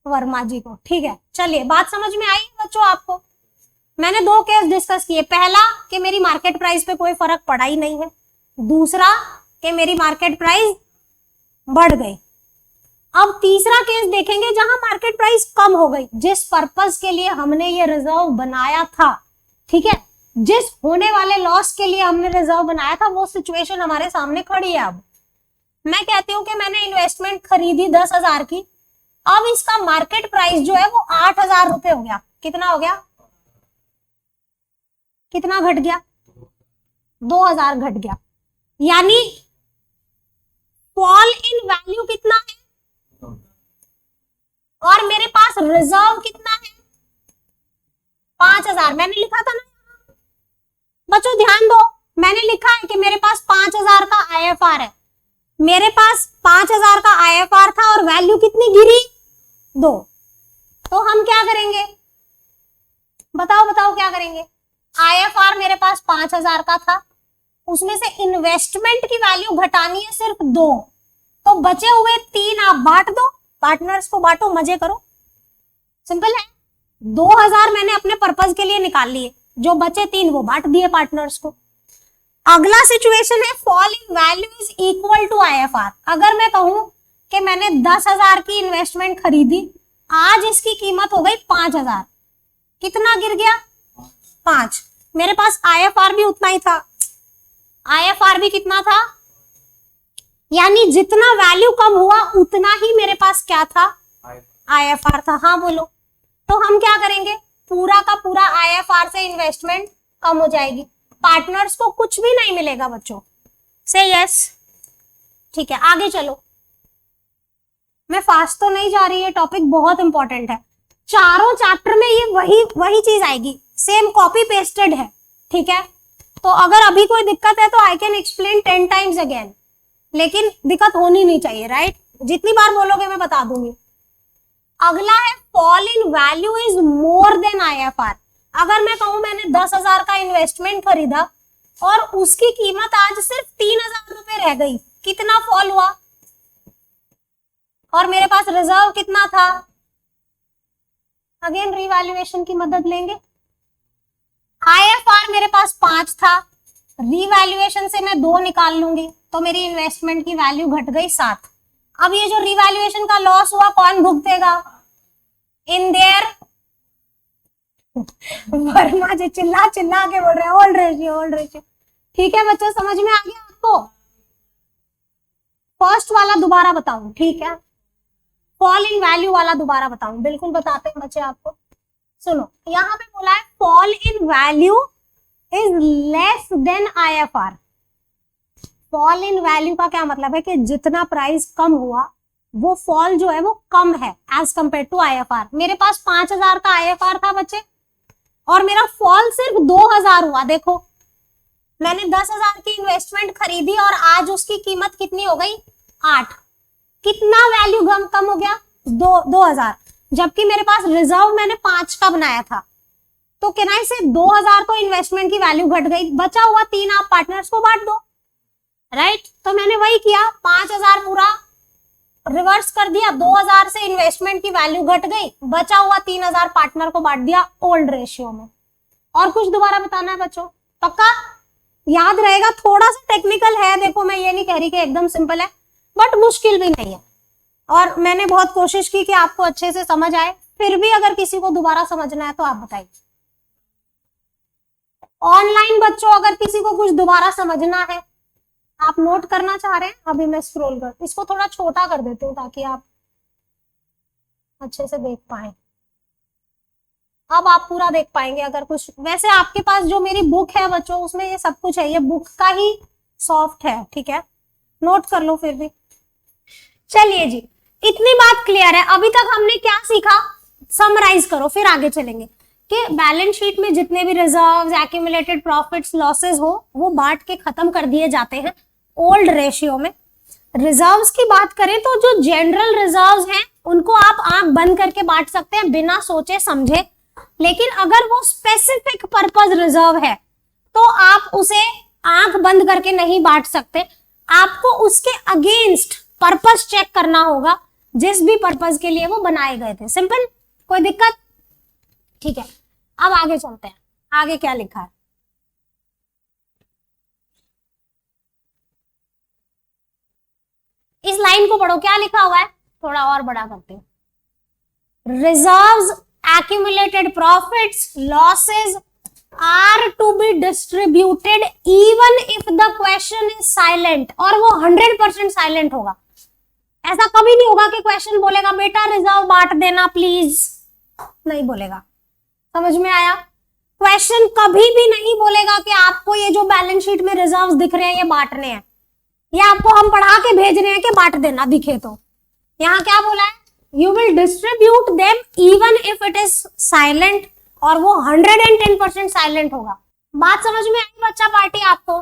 वर्मा जी को। ठीक है, चलिए बात समझ में आई बच्चों आपको? मैंने 2 केस डिस्कस किए, पहला कि मेरी मार्केट प्राइस पे कोई फर्क पड़ा ही नहीं है, दूसरा कि मेरी मार्केट प्राइस बढ़ गई। अब तीसरा केस देखेंगे जहां मार्केट प्राइस कम हो गई, जिस पर्पस के लिए हमने ये रिजर्व बनाया था, ठीक है, जिस होने वाले लॉस के लिए हमने रिजर्व बनाया था, वो सिचुएशन हमारे सामने खड़ी है। अब मैं कहती हूं कि मैंने इन्वेस्टमेंट खरीदी 10,000 की, अब इसका मार्केट प्राइस जो है वो 8,000 रुपए हो गया। कितना हो गया? कितना घट गया? 2000 घट गया, यानी फॉल इन वैल्यू कितना है, और मेरे पास रिजर्व कितना है 5000। मैंने लिखा था ना बच्चों, ध्यान दो, मैंने लिखा है कि मेरे पास 5000 का आईएफआर है, मेरे पास 5000 का आईएफआर था और वैल्यू कितनी गिरी 2। तो हम क्या करेंगे, बताओ क्या करेंगे। आईएफआर मेरे पास 5000 का था, उसमें से इन्वेस्टमेंट की वैल्यू घटानी है सिर्फ 2, तो बचे हुए 3 आप बांट दो, पार्टनर्स को बांटो, मजे करो, सिंपल है। 2000 मैंने अपने पर्पज के लिए निकाल लिए, जो बचे 3 वो बांट दिए पार्टनर्स को। अगला सिचुएशन है fall in value is equal to IFR. अगर मैं कहूं कि मैंने 10,000 की इन्वेस्टमेंट खरीदी, आज इसकी कीमत हो गई 5,000, कितना गिर गया 5। मेरे पास आईएफआर भी उतना ही था, आईएफआर भी कितना था, यानी जितना वैल्यू कम हुआ उतना ही मेरे पास क्या था, आईएफआर था। हाँ बोलो। तो हम क्या करेंगे, पूरा का पूरा आईएफआर से इन्वेस्टमेंट कम हो जाएगी, पार्टनर्स को कुछ भी नहीं मिलेगा बच्चों, से यस। ठीक है, आगे चलो, मैं फास्ट तो नहीं जा रही, है टॉपिक बहुत इंपॉर्टेंट है, चारों चैप्टर में ये वही चीज आएगी, सेम कॉपी पेस्टेड है, ठीक है। तो अगर अभी कोई दिक्कत है तो I can explain 10 times again, लेकिन दिक्कत होनी नहीं चाहिए, राइट। जितनी बार बोलोगे मैं बता दूंगी। अगला है fall in value is more than IFR. अगर मैं कहूं मैंने 10,000 का इन्वेस्टमेंट खरीदा और उसकी कीमत आज सिर्फ 3,000 रुपए रह गई, कितना फॉल हुआ, और मेरे पास रिजर्व कितना था, अगेन रिवैल्यूएशन की मदद लेंगे। आईएफआर मेरे पास 5 था, रिवैल्यूएशन से मैं 2 निकाल लूंगी, तो मेरी इन्वेस्टमेंट की वैल्यू घट गई 7। अब ये जो रिवैल्यूएशन का लॉस हुआ कौन भुगतेगा, इन देयर वर्मा जी चिल्ला के बोल रहे हैं ओल्ड रेशियो। ठीक है बच्चों, समझ में आ गया आपको। फर्स्ट वाला दोबारा बताऊं, ठीक है, फॉल इन वैल्यू वाला दोबारा बताऊं, बिल्कुल बताते हैं बच्चे आपको। सुनो, यहाँ पे बोला है fall in value is less than IFR. Fall in value का क्या मतलब है कि जितना प्राइस कम हुआ वो फॉल जो है वो कम है एज कंपेयर टू आईएफआर। मेरे पास 5,000 का आईएफआर था बच्चे, और मेरा फॉल सिर्फ 2,000 हुआ। देखो, मैंने 10,000 की इन्वेस्टमेंट खरीदी और आज उसकी कीमत कितनी हो गई 8। कितना वैल्यू कम हो गया 2,000, जबकि मेरे पास रिजर्व मैंने 5 का बनाया था। तो किराए से 2,000 तो इन्वेस्टमेंट की वैल्यू घट गई, बचा हुआ 3 आप पार्टनर्स को बांट दो, राइट। तो मैंने वही किया, 5,000 पूरा रिवर्स कर दिया, 2,000 से इन्वेस्टमेंट की वैल्यू घट गई, बचा हुआ 3,000 पार्टनर को बांट दिया ओल्ड रेशियो में। और कुछ दोबारा बताना है बच्चों, पक्का याद रहेगा, थोड़ा सा टेक्निकल है, देखो मैं ये नहीं कह रही कि एकदम सिंपल है, बट मुश्किल भी नहीं है, और मैंने बहुत कोशिश की कि आपको अच्छे से समझ आए। फिर भी अगर किसी को दोबारा समझना है तो आप बताइए। ऑनलाइन बच्चों अगर किसी को कुछ दोबारा समझना है, आप नोट करना चाह रहे हैं, अभी मैं स्क्रॉल कर, इसको थोड़ा छोटा कर देती हूँ ताकि आप अच्छे से देख पाए। अब आप पूरा देख पाएंगे अगर कुछ, वैसे आपके पास जो मेरी बुक है बच्चों उसमें ये सब कुछ है, ये बुक का ही सॉफ्ट है, ठीक है, नोट कर लो फिर भी। चलिए जी, इतनी बात क्लियर है। अभी तक हमने क्या सीखा, समराइज करो फिर आगे चलेंगे, कि बैलेंस शीट में जितने भी रिजर्व्स, एक्यूमुलेटेड प्रॉफिट्स, लॉसेस हो वो बांट के खत्म कर दिए जाते हैं ओल्ड रेशियो में। रिजर्व्स की बात करें तो जो जनरल रिजर्व्स हैं उनको आप आंख बंद करके बांट सकते हैं बिना सोचे समझे, लेकिन अगर वो स्पेसिफिक पर्पस रिजर्व है तो आप उसे आंख बंद करके नहीं बांट सकते, आपको उसके अगेंस्ट पर्पस चेक करना होगा जिस भी पर्पस के लिए वो बनाए गए थे। सिंपल, कोई दिक्कत, ठीक है। अब आगे चलते हैं, आगे क्या लिखा है, इस लाइन को पढ़ो, क्या लिखा हुआ है, थोड़ा और बड़ा करते हैं। Reserves, accumulated profits, losses are to be distributed even if the question is silent, और वो 100% साइलेंट होगा। ऐसा कभी नहीं होगा कि क्वेश्चन बोलेगा बेटा रिजर्व बांट देना प्लीज, नहीं बोलेगा। समझ में आया? क्वेश्चन कभी भी नहीं बोलेगा कि आपको ये जो बैलेंस शीट में रिजर्व्स दिख रहे हैं ये बांटने हैं, या आपको हम पढ़ा के भेज रहे हैं कि बांट देना दिखे तो। यहाँ क्या बोला है, you will distribute them even if it is silent, और वो 110% साइलेंट होगा। बात समझ में आई बच्चा पार्टी आपको?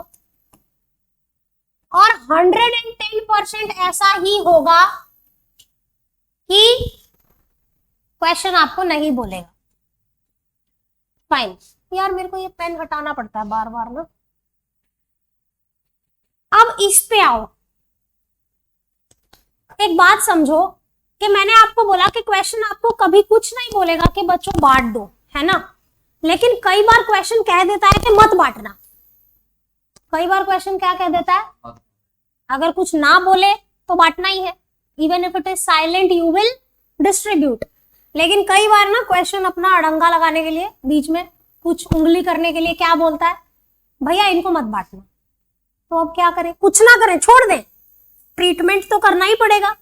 और 110% ऐसा ही होगा कि क्वेश्चन आपको नहीं बोलेगा। फाइन। यार मेरे को ये पेन हटाना पड़ता है बार बार ना। अब इस पे आओ, एक बात समझो कि मैंने आपको बोला कि क्वेश्चन आपको कभी कुछ नहीं बोलेगा कि बच्चों बांट दो, है ना, लेकिन कई बार क्वेश्चन कह देता है कि मत बांटना। कई बार क्वेश्चन क्या कह देता है, अगर कुछ ना बोले तो बांटना ही है, even if it is silent you will distribute. लेकिन कई बार ना क्वेश्चन अपना अड़ंगा लगाने के लिए, बीच में कुछ उंगली करने के लिए क्या बोलता है, भैया इनको मत बांटना। तो अब क्या करें, कुछ ना करें, छोड़ दें, ट्रीटमेंट तो करना ही पड़ेगा।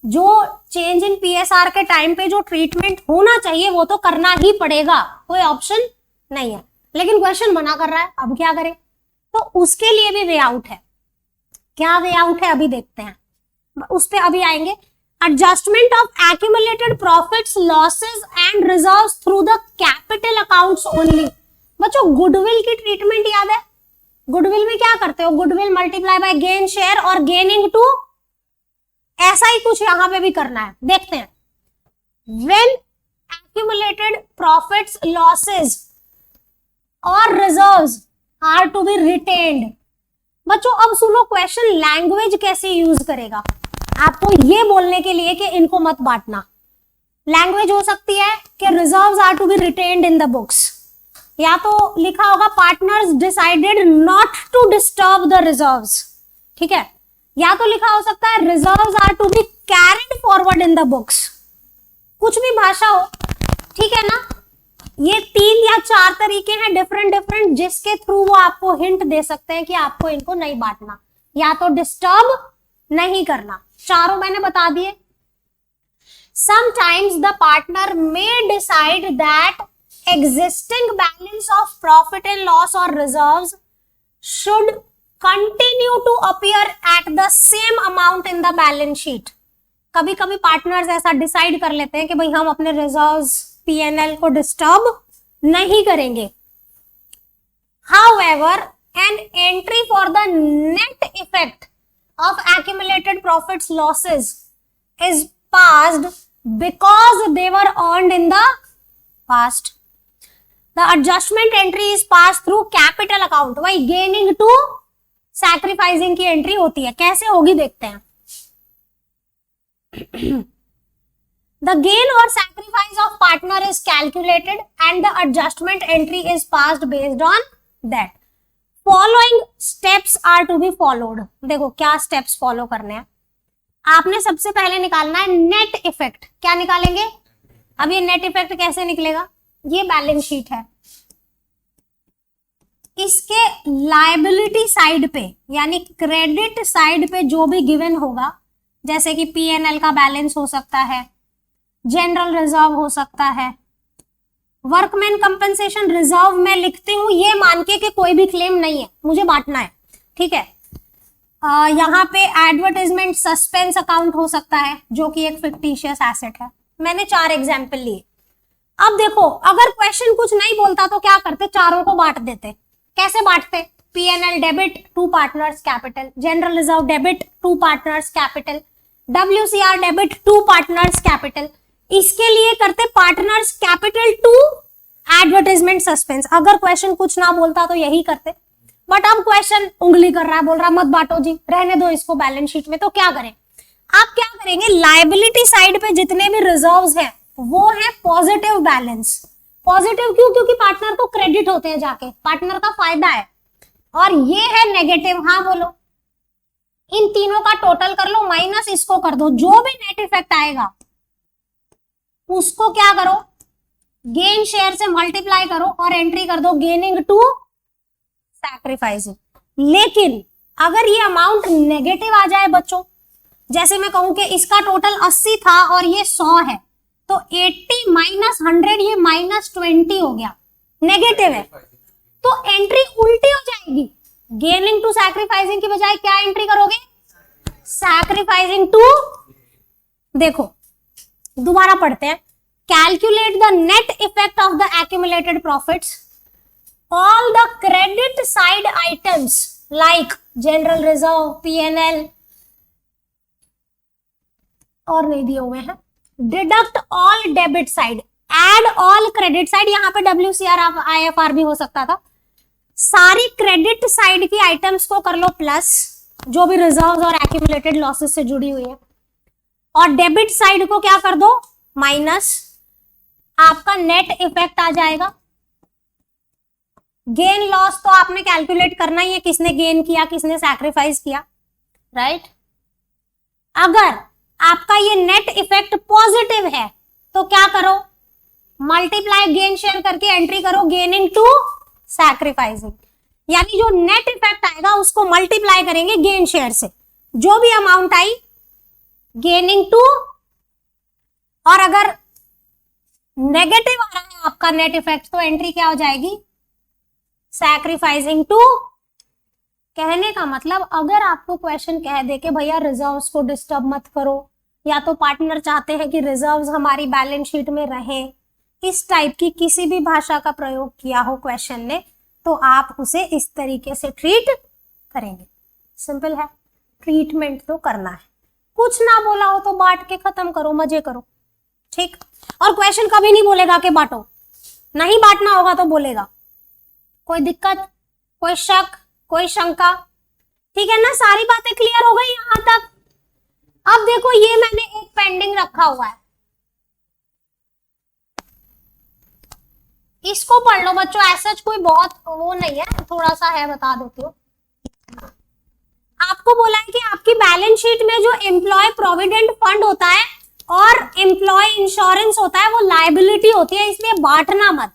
जो चेंज इन पीएसआर के टाइम पे जो ट्रीटमेंट होना चाहिए वो तो करना ही पड़ेगा, कोई ऑप्शन नहीं है। लेकिन क्वेश्चन मना कर रहा है, अब क्या करें? तो उसके लिए भी वे आउट है। क्या वे आउट है अभी देखते हैं, उस पे अभी आएंगे। Adjustment of accumulated profits, losses and reserves through the capital accounts only. बच्चों गुडविल की ट्रीटमेंट याद है? गुडविल में क्या करते हो, goodwill multiply by gain share और गेनिंग टू, ऐसा ही कुछ यहां पे भी करना है। देखते हैं, व्हेन एक्यूमुलेटेड प्रॉफिट्स, लॉसेस और reserves are to be retained. बच्चों अब सुनो, क्वेश्चन लैंग्वेज कैसे यूज करेगा आपको ये बोलने के लिए कि इनको मत बांटना। लैंग्वेज हो सकती है कि reserves are to be retained in the books, या तो लिखा होगा partners decided not to disturb the reserves, ठीक है, या तो लिखा हो सकता है reserves are to be carried forward in the books. कुछ भी भाषा हो, ठीक है ना। ये 3 या 4 तरीके हैं डिफरेंट जिसके थ्रू वो आपको हिंट दे सकते हैं कि आपको इनको नहीं बांटना या तो डिस्टर्ब नहीं करना। चारों मैंने बता दिए। Sometimes the partner may decide that existing balance of profit and loss or reserves should continue to appear at the same amount in the balance sheet. कभी कभी पार्टनर्स ऐसा डिसाइड कर लेते हैं कि भाई हम अपने रिजर्व्स, पीएनएल को डिस्टर्ब नहीं करेंगे। However, an entry for the net effect of accumulated profits losses is passed because they were earned in the past. The adjustment entry is passed through capital account. वही gaining to sacrificing की entry होती है। कैसे होगी देखते हैं। The gain or sacrifice of partner is calculated and the adjustment entry is passed based on that. Following steps are to be followed. देखो क्या steps follow करने हैं। आपने सबसे पहले निकालना है नेट इफेक्ट। क्या निकालेंगे? अब ये नेट इफेक्ट कैसे निकलेगा? ये बैलेंस शीट है, इसके लायबिलिटी साइड पे यानी क्रेडिट साइड पे जो भी गिवन होगा, जैसे कि पीएनएल का बैलेंस हो सकता है, जनरल रिजर्व हो सकता है, वर्कमैन कंपनसेशन रिजर्व में लिखती हूं ये मान के कि कोई भी क्लेम नहीं है, मुझे बांटना है, ठीक है। यहाँ पे एडवर्टाइजमेंट सस्पेंस अकाउंट हो सकता है जो कि एक फिक्टिशियस एसेट है। मैंने 4 एग्जाम्पल लिए। अब देखो अगर क्वेश्चन कुछ नहीं बोलता तो क्या करते, चारों को बांट देते। कैसे बांटते? PNL debit to partners capital, general reserve debit to partners capital, WCR debit to partners capital. इसके लिए करते partners capital to advertisement suspense. अगर क्वेश्चन कुछ ना बोलता तो यही करते, बट अब क्वेश्चन उंगली कर रहा है, बोल रहा मत बांटो जी, रहने दो इसको बैलेंस शीट में। तो क्या करें? आप क्या करेंगे, लायबिलिटी साइड पे जितने भी रिजर्व्स हैं वो है पॉजिटिव बैलेंस। पॉजिटिव क्यों? क्योंकि पार्टनर को क्रेडिट होते हैं जाके, पार्टनर का फायदा है। और ये है नेगेटिव। हाँ बोलो, इन तीनों का टोटल कर लो माइनस इसको कर दो, जो भी नेट इफेक्ट आएगा उसको क्या करो, गेन शेयर से मल्टीप्लाई करो और एंट्री कर दो गेनिंग टू सैक्रिफाइसिंग। लेकिन अगर ये अमाउंट नेगेटिव आ जाए बच्चों, जैसे मैं कहूं कि इसका टोटल 80 था और ये 100 है, तो 80 - 100 ये -20 हो गया। नेगेटिव है, तो एंट्री उल्टी हो जाएगी। गेनिंग टू सैक्रिफाइसिंग की बजाय क्या एंट्री करोगे? Sacrificing to. देखो दोबारा पढ़ते हैं। Calculate the net effect of the accumulated profits all the credit side items like general reserve, PNL और नहीं दिए हुए हैं। Deduct all debit side, add all credit side, यहाँ पे WCR IFR भी हो सकता था। सारी क्रेडिट साइड की आइटम्स को कर लो प्लस, जो भी रिजर्व्स और एक्यूमुलेटेड लॉसेस से जुड़ी हुई है, और डेबिट साइड को क्या कर दो? माइनस। आपका नेट इफेक्ट आ जाएगा। गेन लॉस तो आपने कैलकुलेट करना ही है, किसने गेन किया, किसने सैक्रिफाइस किया, राइट। अगर आपका ये नेट इफेक्ट पॉजिटिव है तो क्या करो? मल्टीप्लाई गेन शेयर करके एंट्री करो गेनिंग टू सैक्रिफाइसिंग, यानी जो नेट इफेक्ट आएगा उसको मल्टीप्लाई करेंगे गेन शेयर से, जो भी अमाउंट आई गेनिंग टू। और अगर नेगेटिव आ रहा है आपका नेट इफेक्ट तो एंट्री क्या हो जाएगी? Sacrificing to. कहने का मतलब अगर आपको क्वेश्चन कह दे कि भैया रिजर्व्स को डिस्टर्ब मत करो, या तो पार्टनर चाहते हैं कि रिजर्व्स हमारी बैलेंस शीट में रहे, इस टाइप की किसी भी भाषा का प्रयोग किया हो क्वेश्चन ने, तो आप उसे इस तरीके से ट्रीट करेंगे। सिंपल है, ट्रीटमेंट तो करना है। कुछ ना बोला हो तो बांट के खत्म करो, मजे करो, ठीक। और क्वेश्चन कभी नहीं बोलेगा कि बांटो, नहीं बांटना होगा तो बोलेगा। कोई दिक्कत, कोई शक, कोई शंका? ठीक है ना, सारी बातें क्लियर हो गई यहां तक। अब देखो ये मैंने एक पेंडिंग रखा हुआ है, इसको पढ़ लो बच्चों। ऐसा कोई बहुत वो नहीं है, थोड़ा सा है, बता देती हूँ। आपको बोला है कि आपकी बैलेंस शीट में जो एम्प्लॉय प्रोविडेंट फंड होता है और एम्प्लॉय इंश्योरेंस होता है वो लायबिलिटी होती है, इसलिए बांटना मत,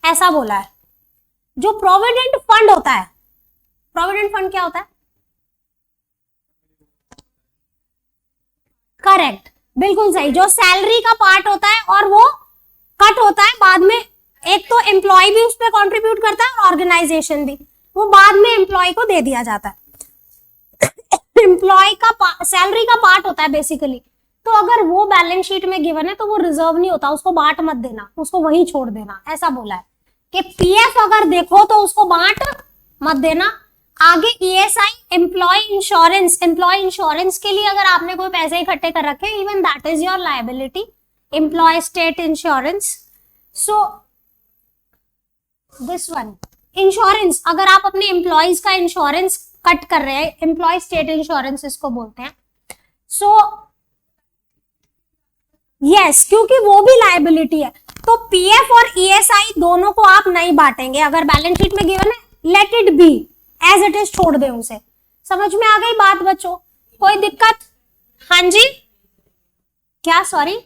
ऐसा बोला है। जो प्रोविडेंट फंड होता है, प्रोविडेंट फंड क्या होता है? करेक्ट, बिल्कुल सही। जो सैलरी का पार्ट होता है और वो कट होता है बाद में, एक तो एम्प्लॉय भी उस पर कॉन्ट्रीब्यूट करता है और ऑर्गेनाइजेशन भी, वो बाद में एम्प्लॉय को दे दिया जाता है। एम्प्लॉय का सैलरी का पार्ट होता है बेसिकली, तो अगर वो बैलेंस शीट में गिवन है तो वो रिजर्व नहीं होता, उसको बांट मत देना, उसको वहीं छोड़ देना, ऐसा बोला है कि पीएफ अगर देखो तो उसको बांट मत देना। आगे ESI, employ insurance, employ insurance के लिए अगर आपने कोई पैसे इकट्ठे कर रखे, even that is your liability. Employ state insurance, so this one insurance, अगर आप अपने एम्प्लॉयज का इंश्योरेंस कट कर रहे हैं, एम्प्लॉय स्टेट इंश्योरेंस इसको बोलते हैं। सो यस, क्योंकि वो भी लायबिलिटी है, तो पीएफ और ईएसआई दोनों को आप नहीं बांटेंगे। अगर बैलेंस शीट में गिवन है, let it be as it is, छोड़ दे उसे। समझ में आ गई बात बच्चों? कोई दिक्कत? हाँ जी, क्या? सॉरी,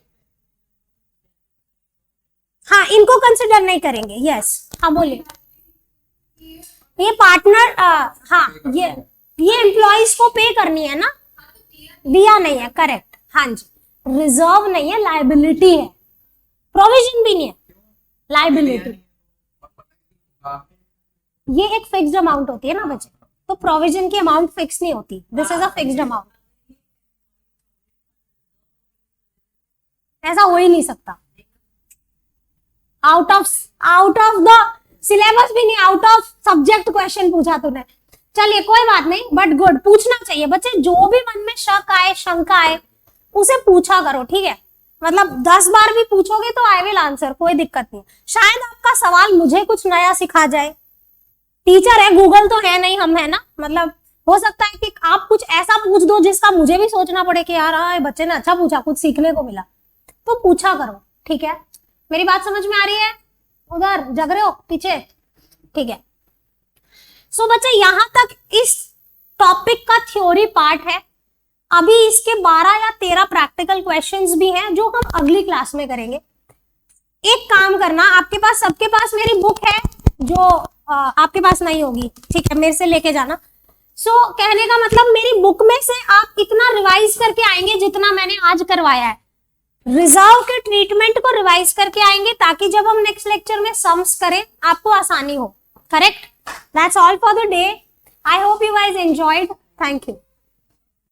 हाँ, इनको कंसिडर नहीं करेंगे। यस, हाँ बोलिए। ये पार्टनर, हाँ, ये एम्प्लॉइज को पे करनी है ना, दिया नहीं है, करेक्ट। हाँ जी, रिजर्व नहीं है, लायबिलिटी है, प्रोविजन भी नहीं है, लायबिलिटी। ये एक फिक्स्ड अमाउंट होती है ना बच्चे, तो प्रोविजन की अमाउंट फिक्स नहीं होती, this is a fixed amount, ऐसा हो ही नहीं सकता। आउट ऑफ द सिलेबस भी नहीं, आउट ऑफ सब्जेक्ट क्वेश्चन पूछा तूने। चलिए कोई बात नहीं, बट गुड, पूछना चाहिए बच्चे। जो भी मन में शक आए, शंका आए, उसे पूछा करो, ठीक है। मतलब 10 बार भी पूछोगे तो आई विल आंसर, कोई दिक्कत नहीं। शायद आपका सवाल मुझे कुछ नया सिखा जाए। टीचर है, गूगल तो है नहीं, हम है ना। मतलब हो सकता है कि आप कुछ ऐसा पूछ दो जिसका मुझे भी सोचना पड़े कि यार हाँ बच्चे ने अच्छा पूछा, कुछ सीखने को मिला, तो पूछा करो, ठीक है। मेरी बात समझ में आ रही है? उधर जग रहे हो पीछे, ठीक है। सो बच्चे यहां तक इस टॉपिक का थ्योरी पार्ट है। अभी इसके 12 या 13 प्रैक्टिकल क्वेश्चंस भी हैं जो हम अगली क्लास में करेंगे। एक काम करना, आपके पास, सबके पास मेरी बुक है, जो आपके पास नहीं होगी, ठीक है, मेरे से लेके जाना। सो कहने का मतलब मेरी बुक में से आप इतना रिवाइज करके आएंगे जितना मैंने आज करवाया है, रिजर्व के ट्रीटमेंट को रिवाइज करके आएंगे ताकि जब हम नेक्स्ट लेक्चर में सम्स करें आपको आसानी हो. Correct? That's all for the day. I hope you guys enjoyed. Thank you.